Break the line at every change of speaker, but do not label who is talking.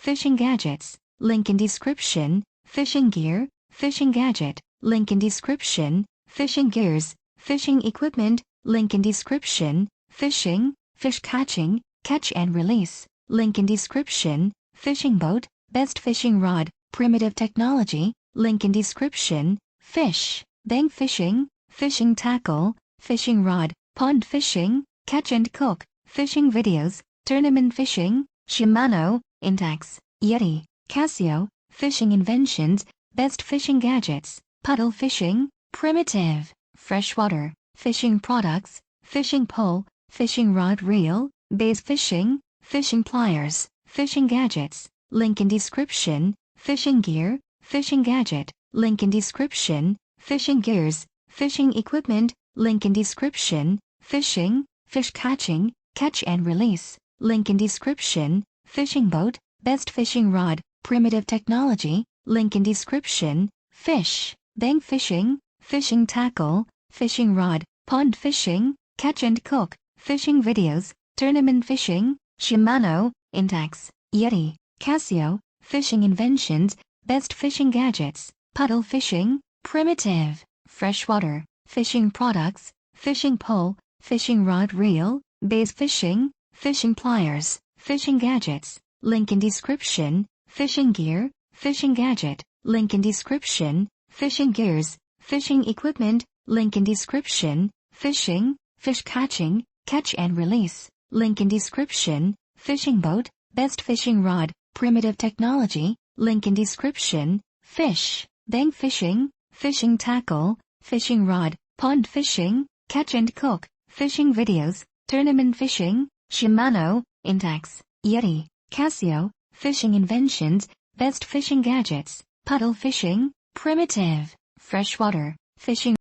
fishing gadgets, link in description, fishing gear, fishing gadget, link in description, fishing gears, fishing equipment, link in description, fishing, fish catching, catch and release, link in description, fishing boat, best fishing rod, primitive technology, link in description, fish, bang fishing, fishing tackle, fishing rod, pond fishing, catch and cook, fishing videos, tournament fishing, Shimano, Intex, Yeti, Casio, fishing inventions, best fishing gadgets, puddle fishing, primitive, freshwater, fishing products, fishing pole, fishing rod reel, bass fishing, fishing pliers, fishing gadgets, link in description, fishing gear, fishing gadget, link in description, fishing gears, fishing equipment, link in description, fishing, fish catching, catch and release, link in description, fishing boat, best fishing rod, primitive technology, link in description, fish, bang fishing, fishing tackle, fishing rod, pond fishing, catch and cook, fishing videos, tournament fishing, Shimano, Intex, Yeti, Casio, fishing inventions, best fishing gadgets, puddle fishing, primitive, freshwater, fishing products, fishing pole, fishing rod reel, bass fishing, fishing pliers, fishing gadgets, link in description, fishing gear, fishing gadget, link in description, fishing gears, fishing equipment, link in description, fishing, fish catching, catch and release, link in description, fishing boat, best fishing rod, primitive technology, link in description, fish, bang fishing, fishing tackle, fishing rod, pond fishing, catch and cook, fishing videos, tournament fishing, Shimano, Intex, Yeti, Casio, fishing inventions, best fishing gadgets, puddle fishing, primitive, freshwater, fishing